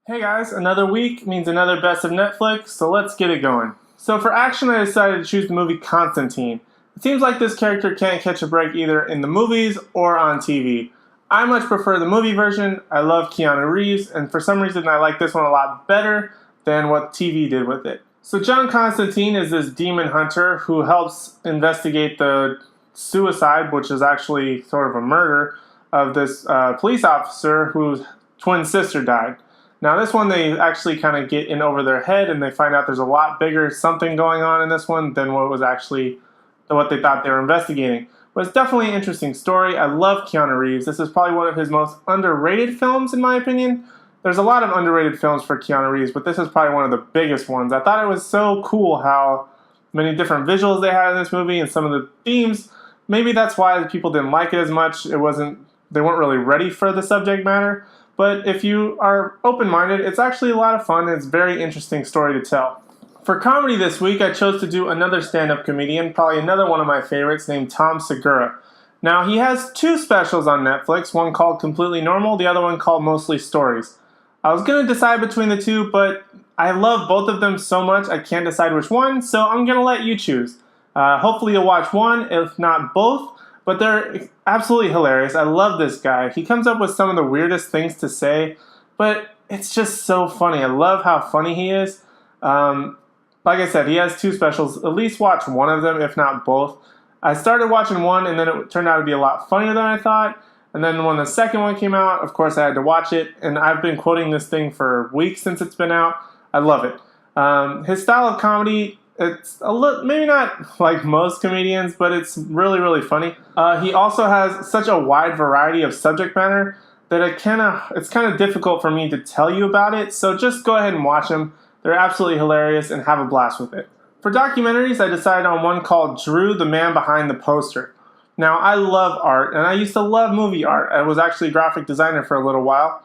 Hey guys, another week means another best of Netflix, so let's get it going. So for action, I decided to choose the movie Constantine. It seems like this character can't catch a break either in the movies or on TV. I much prefer the movie version. I love Keanu Reeves, and for some reason I like this one a lot better than what TV did with it. So John Constantine is this demon hunter who helps investigate the suicide, which is actually sort of a murder, of this police officer whose twin sister died. Now this one they actually kind of get in over their head and they find out there's a lot bigger something going on in this one than what they thought they were investigating. But it's definitely an interesting story. I love Keanu Reeves. This is probably one of his most underrated films in my opinion. There's a lot of underrated films for Keanu Reeves, but this is probably one of the biggest ones. I thought it was so cool how many different visuals they had in this movie and some of the themes. Maybe that's why people didn't like it as much. They weren't really ready for the subject matter. But if you are open-minded, it's actually a lot of fun and it's a very interesting story to tell. For comedy this week, I chose to do another stand-up comedian, probably another one of my favorites, named Tom Segura. Now, he has two specials on Netflix, one called Completely Normal, the other one called Mostly Stories. I was going to decide between the two, but I love both of them so much I can't decide which one, so I'm going to let you choose. Hopefully you'll watch one, if not both. But they're absolutely hilarious. I love this guy. He comes up with some of the weirdest things to say, but it's just so funny. I love how funny he is. Like I said, he has two specials. At least watch one of them, if not both. I started watching one, and then it turned out to be a lot funnier than I thought. And then when the second one came out, of course, I had to watch it. And I've been quoting this thing for weeks since it's been out. I love it. His style of comedy, it's a little, maybe not like most comedians, but it's really, really funny. He also has such a wide variety of subject matter that it's kind of difficult for me to tell you about it. So just go ahead and watch them. They're absolutely hilarious and have a blast with it. For documentaries, I decided on one called Drew, the Man Behind the Poster. Now, I love art, and I used to love movie art. I was actually a graphic designer for a little while.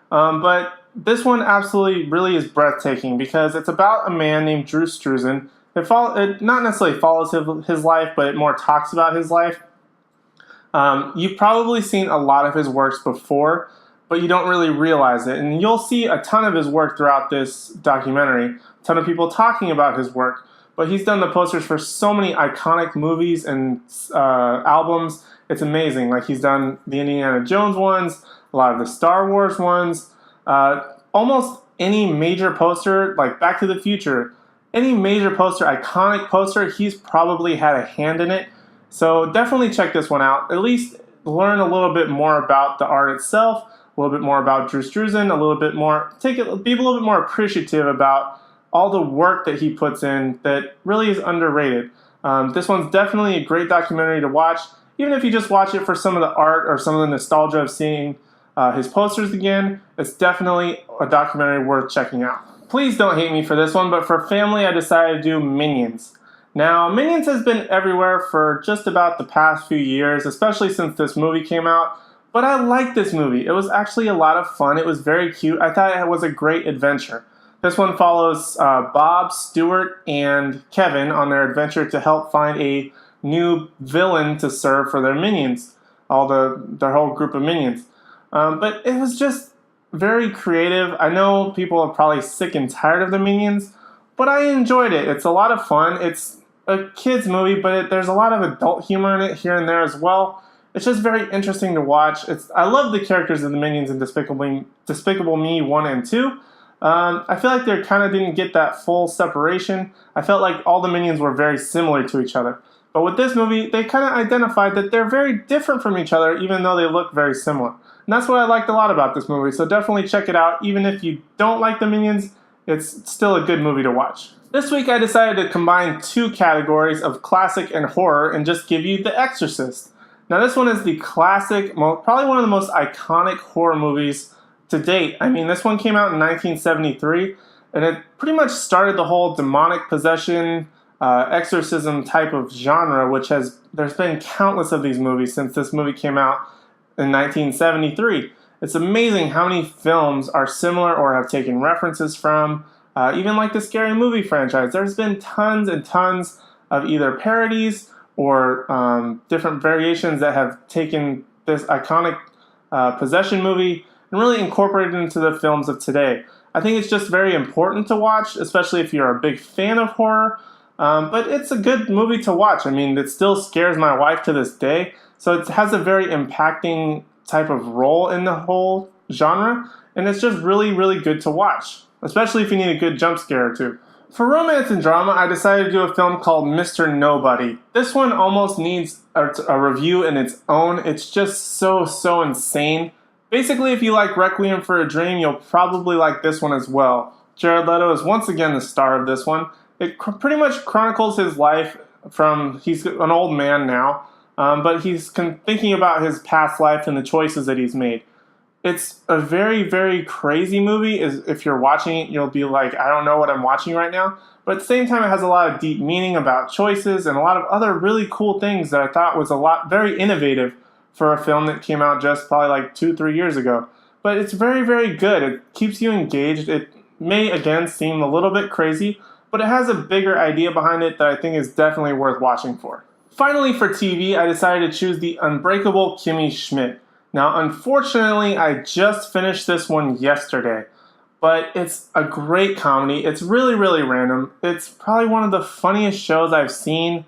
But this one absolutely really is breathtaking because it's about a man named Drew Struzan. It not necessarily follows his life, but it more talks about his life. You've probably seen a lot of his works before, but you don't really realize it. And you'll see a ton of his work throughout this documentary, a ton of people talking about his work. But he's done the posters for so many iconic movies and albums. It's amazing. Like he's done the Indiana Jones ones, a lot of the Star Wars ones, almost any major poster, like Back to the Future. Any major poster, iconic poster, he's probably had a hand in it. So definitely check this one out. At least learn a little bit more about the art itself, a little bit more about Drew Struzan, be a little bit more appreciative about all the work that he puts in that really is underrated. This one's definitely a great documentary to watch, even if you just watch it for some of the art or some of the nostalgia of seeing his posters again. It's definitely a documentary worth checking out. Please don't hate me for this one, but for family, I decided to do Minions. Now, Minions has been everywhere for just about the past few years, especially since this movie came out. But I liked this movie. It was actually a lot of fun. It was very cute. I thought it was a great adventure. This one follows Bob, Stuart, and Kevin on their adventure to help find a new villain to serve for their minions, their whole group of minions. But it was just very creative. I know people are probably sick and tired of the Minions, but I enjoyed it. It's a lot of fun. It's a kid's movie, but there's a lot of adult humor in it here and there as well. It's just very interesting to watch. I love the characters of the Minions in Despicable Me 1 and 2. I feel like they kind of didn't get that full separation. I felt like all the Minions were very similar to each other. But with this movie, they kind of identified that they're very different from each other, even though they look very similar. And that's what I liked a lot about this movie, so definitely check it out. Even if you don't like the Minions, it's still a good movie to watch. This week I decided to combine two categories of classic and horror and just give you The Exorcist. Now this one is the classic, probably one of the most iconic horror movies to date. I mean, this one came out in 1973, and it pretty much started the whole demonic possession, exorcism type of genre, there's been countless of these movies since this movie came out in 1973. It's amazing how many films are similar or have taken references from, even like the Scary Movie franchise. There's been tons and tons of either parodies or different variations that have taken this iconic possession movie and really incorporated it into the films of today. I think it's just very important to watch, especially if you're a big fan of horror. But it's a good movie to watch. I mean, it still scares my wife to this day, so it has a very impacting type of role in the whole genre, and it's just really, really good to watch, especially if you need a good jump scare or two. For romance and drama, I decided to do a film called Mr. Nobody. This one almost needs a review in its own. It's just so insane. Basically, if you like Requiem for a Dream, you'll probably like this one as well. Jared Leto is once again the star of this one. It pretty much chronicles his life he's an old man now, but he's thinking about his past life and the choices that he's made. It's a very, very crazy movie. If you're watching it, you'll be like, I don't know what I'm watching right now. But at the same time, it has a lot of deep meaning about choices and a lot of other really cool things that I thought was very innovative for a film that came out just probably like 2-3 years ago. But it's very, very good. It keeps you engaged. It may, again, seem a little bit crazy, but it has a bigger idea behind it that I think is definitely worth watching for. Finally, for TV, I decided to choose The Unbreakable Kimmy Schmidt. Now, unfortunately, I just finished this one yesterday, but it's a great comedy. It's really, really random. It's probably one of the funniest shows I've seen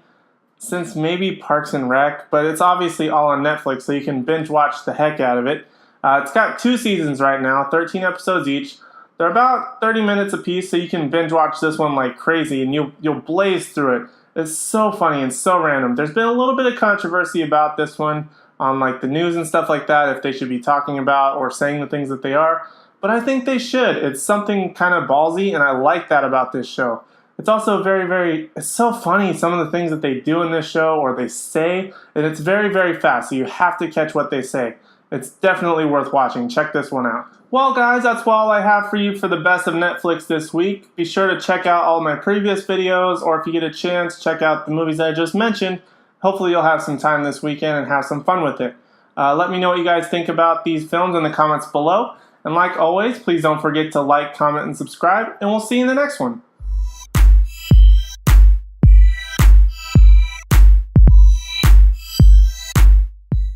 since maybe Parks and Rec, but it's obviously all on Netflix, so you can binge watch the heck out of it. It's got 2 seasons right now, 13 episodes each. They're about 30 minutes apiece, so you can binge watch this one like crazy, and you'll blaze through it. It's so funny and so random. There's been a little bit of controversy about this one on like the news and stuff like that, if they should be talking about or saying the things that they are. But I think they should. It's something kind of ballsy, and I like that about this show. It's also it's so funny, some of the things that they do in this show or they say, and it's very, very fast, so you have to catch what they say. It's definitely worth watching. Check this one out. Well, guys, that's all I have for you for the best of Netflix this week. Be sure to check out all my previous videos, or if you get a chance, check out the movies I just mentioned. Hopefully you'll have some time this weekend and have some fun with it. Let me know what you guys think about these films in the comments below. And like always, please don't forget to like, comment, and subscribe, and we'll see you in the next one.